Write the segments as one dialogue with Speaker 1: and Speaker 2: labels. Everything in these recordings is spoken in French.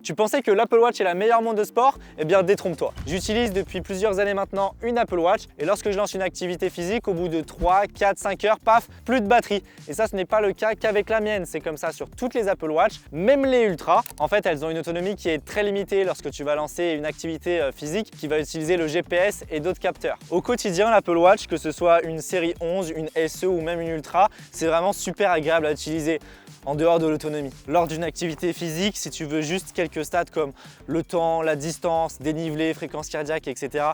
Speaker 1: Tu pensais que l'Apple Watch est la meilleure montre de sport? Eh bien détrompe-toi. J'utilise depuis plusieurs années maintenant une Apple Watch et lorsque je lance une activité physique, au bout de 3, 4, 5 heures, paf, plus de batterie. Et ça, ce n'est pas le cas qu'avec la mienne, c'est comme ça sur toutes les Apple Watch, même les Ultra. En fait, elles ont une autonomie qui est très limitée lorsque tu vas lancer une activité physique qui va utiliser le GPS et d'autres capteurs. Au quotidien, l'Apple Watch, que ce soit une série 11, une SE ou même une Ultra, c'est vraiment super agréable à utiliser en dehors de l'autonomie. Lors d'une activité physique, si tu veux juste quelques stats comme le temps, la distance, dénivelé, fréquence cardiaque, etc.,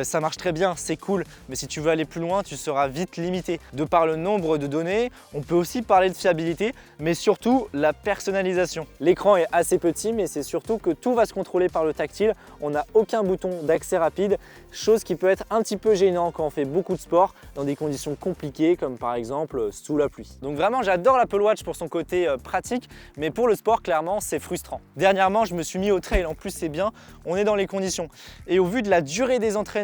Speaker 1: ça marche très bien, c'est cool, mais si tu veux aller plus loin, tu seras vite limité. De par le nombre de données, on peut aussi parler de fiabilité, mais surtout la personnalisation. L'écran est assez petit, mais c'est surtout que tout va se contrôler par le tactile. On n'a aucun bouton d'accès rapide, chose qui peut être un petit peu gênant quand on fait beaucoup de sport dans des conditions compliquées, comme par exemple sous la pluie. Donc vraiment, j'adore l'Apple Watch pour son côté pratique, mais pour le sport, clairement, c'est frustrant. Dernièrement, je me suis mis au trail, en plus c'est bien, on est dans les conditions. Et au vu de la durée des entraînements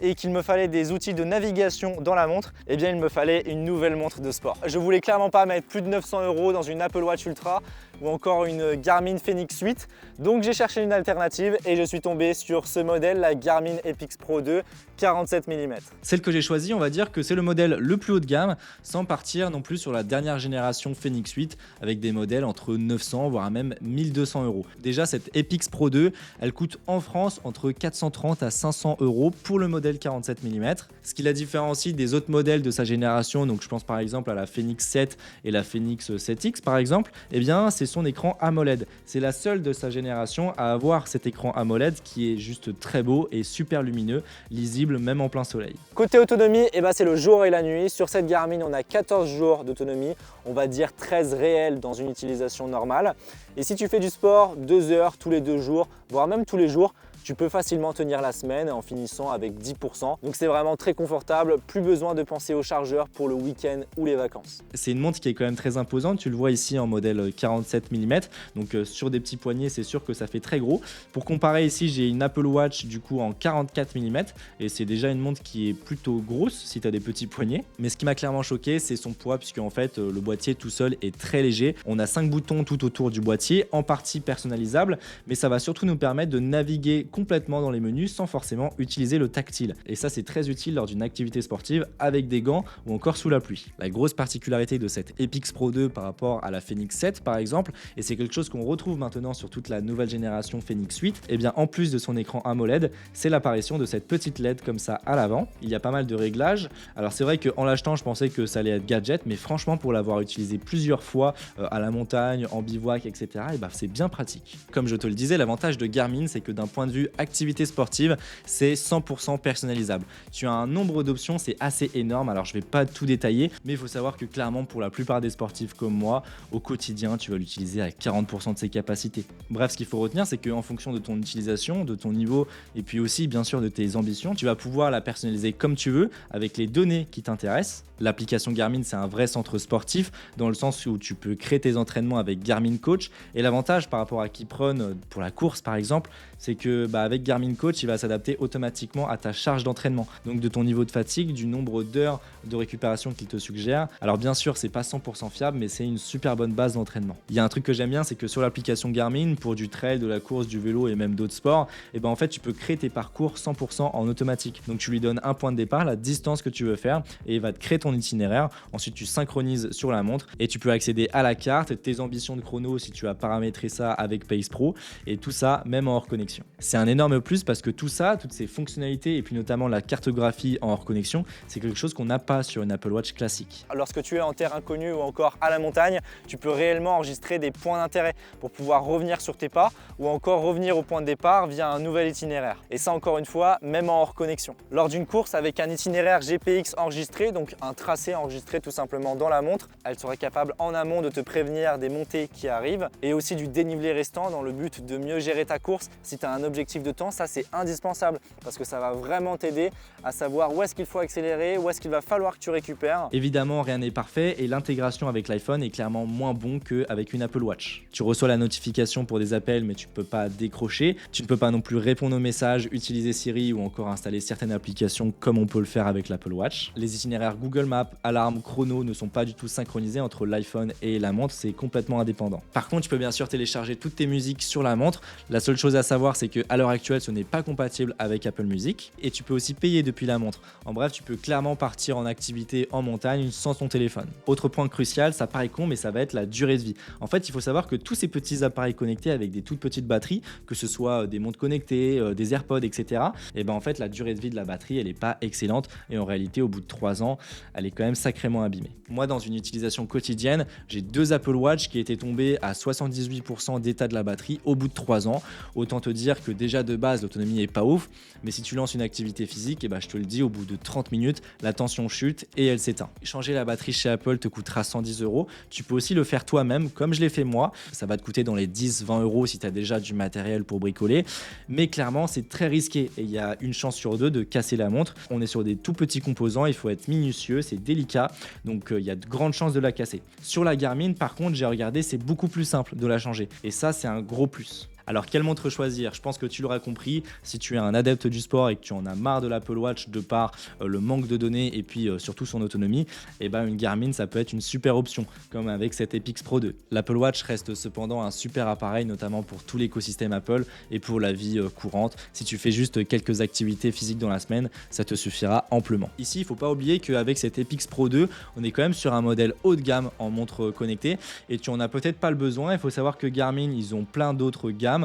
Speaker 1: et qu'il me fallait des outils de navigation dans la montre, eh bien il me fallait une nouvelle montre de sport. Je voulais clairement pas mettre plus de 900 € dans une Apple Watch Ultra ou encore une Garmin Fenix 8, donc j'ai cherché une alternative et je suis tombé sur ce modèle, la Garmin Epix Pro 2 47 mm.
Speaker 2: Celle que j'ai choisie, on va dire que c'est le modèle le plus haut de gamme, sans partir non plus sur la dernière génération Fenix 8 avec des modèles entre 900 voire même 1200 €. Déjà cette Epix Pro 2, elle coûte en France entre 430 à 500 € pour le modèle 47 mm. Ce qui la différencie des autres modèles de sa génération, donc je pense par exemple à la Fenix 7 et la Fenix 7X par exemple, eh bien c'est son écran AMOLED. C'est la seule de sa génération à avoir cet écran AMOLED qui est juste très beau et super lumineux, lisible même en plein soleil.
Speaker 1: Côté autonomie, eh ben c'est le jour et la nuit. Sur cette Garmin, on a 14 jours d'autonomie, on va dire 13 réels dans une utilisation normale. Et si tu fais du sport 2 heures tous les 2 jours, voire même tous les jours, tu peux facilement tenir la semaine en finissant avec 10%. Donc c'est vraiment très confortable, plus besoin de penser au chargeur pour le week-end ou les vacances.
Speaker 2: C'est une montre qui est quand même très imposante, tu le vois ici en modèle 47 mm, donc sur des petits poignets c'est sûr que ça fait très gros. Pour comparer ici j'ai une Apple Watch du coup en 44 mm et c'est déjà une montre qui est plutôt grosse si tu as des petits poignets. Mais ce qui m'a clairement choqué c'est son poids puisque en fait le boîtier tout seul est très léger. On a 5 boutons tout autour du boîtier, en partie personnalisables, mais ça va surtout nous permettre de naviguer complètement dans les menus sans forcément utiliser le tactile. Et ça c'est très utile lors d'une activité sportive avec des gants ou encore sous la pluie. La grosse particularité de cette Epix Pro 2 par rapport à la Fenix 7 par exemple, et c'est quelque chose qu'on retrouve maintenant sur toute la nouvelle génération Fenix 8, et bien en plus de son écran AMOLED, c'est l'apparition de cette petite LED comme ça à l'avant. Il y a pas mal de réglages. Alors c'est vrai qu'en l'achetant je pensais que ça allait être gadget, mais franchement pour l'avoir utilisé plusieurs fois à la montagne, en bivouac, etc., et c'est bien pratique. Comme je te le disais, l'avantage de Garmin c'est que d'un point de vue activité sportive, c'est 100% personnalisable. Tu as un nombre d'options, c'est assez énorme. Alors je vais pas tout détailler, mais il faut savoir que clairement pour la plupart des sportifs comme moi, au quotidien, tu vas l'utiliser à 40% de ses capacités. Bref, ce qu'il faut retenir, c'est qu'en fonction de ton utilisation, de ton niveau et puis aussi bien sûr de tes ambitions, tu vas pouvoir la personnaliser comme tu veux avec les données qui t'intéressent. L'application Garmin, c'est un vrai centre sportif dans le sens où tu peux créer tes entraînements avec Garmin Coach. Et l'avantage par rapport à Keeprun pour la course par exemple, c'est que avec Garmin Coach, il va s'adapter automatiquement à ta charge d'entraînement. Donc de ton niveau de fatigue, du nombre d'heures de récupération qu'il te suggère. Alors bien sûr, c'est pas 100% fiable, mais c'est une super bonne base d'entraînement. Il y a un truc que j'aime bien, c'est que sur l'application Garmin, pour du trail, de la course, du vélo et même d'autres sports, et en fait, tu peux créer tes parcours 100% en automatique. Donc tu lui donnes un point de départ, la distance que tu veux faire, et il va te créer ton itinéraire. Ensuite, tu synchronises sur la montre et tu peux accéder à la carte, tes ambitions de chrono si tu as paramétré ça avec Pace Pro, et tout ça même en hors connexion. C'est un énorme plus parce que tout ça, toutes ces fonctionnalités et puis notamment la cartographie en hors connexion, c'est quelque chose qu'on n'a pas sur une Apple Watch classique.
Speaker 1: Lorsque tu es en terre inconnue ou encore à la montagne, tu peux réellement enregistrer des points d'intérêt pour pouvoir revenir sur tes pas ou encore revenir au point de départ via un nouvel itinéraire. Et ça encore une fois, même en hors connexion. Lors d'une course avec un itinéraire GPX enregistré, donc un tracé enregistré tout simplement dans la montre, elle serait capable en amont de te prévenir des montées qui arrivent et aussi du dénivelé restant dans le but de mieux gérer ta course si tu as un objectif objectif de temps, ça c'est indispensable parce que ça va vraiment t'aider à savoir où est-ce qu'il faut accélérer, où est-ce qu'il va falloir que tu récupères.
Speaker 2: Évidemment, rien n'est parfait et l'intégration avec l'iPhone est clairement moins bon qu'avec une Apple Watch. Tu reçois la notification pour des appels mais tu ne peux pas décrocher, tu ne peux pas non plus répondre aux messages, utiliser Siri ou encore installer certaines applications comme on peut le faire avec l'Apple Watch. Les itinéraires Google Maps, alarme, chrono ne sont pas du tout synchronisés entre l'iPhone et la montre, c'est complètement indépendant. Par contre, tu peux bien sûr télécharger toutes tes musiques sur la montre. La seule chose à savoir, c'est qu'à l'heure actuelle, ce n'est pas compatible avec Apple Music et tu peux aussi payer depuis la montre. En bref, tu peux clairement partir en activité en montagne sans ton téléphone. Autre point crucial, ça paraît con, mais ça va être la durée de vie. En fait, il faut savoir que tous ces petits appareils connectés avec des toutes petites batteries, que ce soit des montres connectées, des AirPods, etc., et ben en fait, la durée de vie de la batterie, elle n'est pas excellente et en réalité, au bout de 3 ans, elle est quand même sacrément abîmée. Moi, dans une utilisation quotidienne, j'ai 2 Apple Watch qui étaient tombés à 78% d'état de la batterie au bout de 3 ans. Autant te dire que déjà de base, l'autonomie est pas ouf, mais si tu lances une activité physique, et ben je te le dis, au bout de 30 minutes, la tension chute et elle s'éteint. Changer la batterie chez Apple te coûtera 110 €. Tu peux aussi le faire toi-même, comme je l'ai fait moi. Ça va te coûter dans les 10-20 € si tu as déjà du matériel pour bricoler. Mais clairement, c'est très risqué et il y a une chance sur 2 de casser la montre. On est sur des tout petits composants, il faut être minutieux, c'est délicat, donc il y a de grandes chances de la casser. Sur la Garmin, par contre, j'ai regardé, c'est beaucoup plus simple de la changer. Et ça, c'est un gros plus. Alors, quelle montre choisir? Je pense que tu l'auras compris, si tu es un adepte du sport et que tu en as marre de l'Apple Watch de par le manque de données et puis surtout son autonomie, et ben une Garmin, ça peut être une super option, comme avec cette Epix Pro 2. L'Apple Watch reste cependant un super appareil, notamment pour tout l'écosystème Apple et pour la vie courante. Si tu fais juste quelques activités physiques dans la semaine, ça te suffira amplement. Ici, il ne faut pas oublier qu'avec cette Epix Pro 2, on est quand même sur un modèle haut de gamme en montre connectée et tu en as peut-être pas le besoin. Il faut savoir que Garmin, ils ont plein d'autres gammes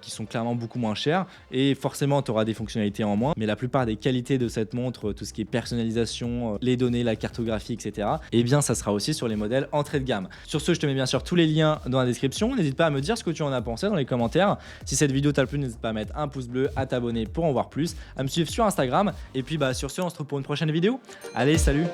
Speaker 2: qui sont clairement beaucoup moins chères et forcément tu auras des fonctionnalités en moins, mais la plupart des qualités de cette montre, tout ce qui est personnalisation, les données, la cartographie, etc., et bien ça sera aussi sur les modèles entrée de gamme. Sur ce, je te mets bien sûr tous les liens dans la description. N'hésite pas à me dire ce que tu en as pensé dans les commentaires. Si cette vidéo t'a plu, n'hésite pas à mettre un pouce bleu, à t'abonner pour en voir plus, à me suivre sur Instagram et puis sur ce, on se retrouve pour une prochaine vidéo. Allez, salut!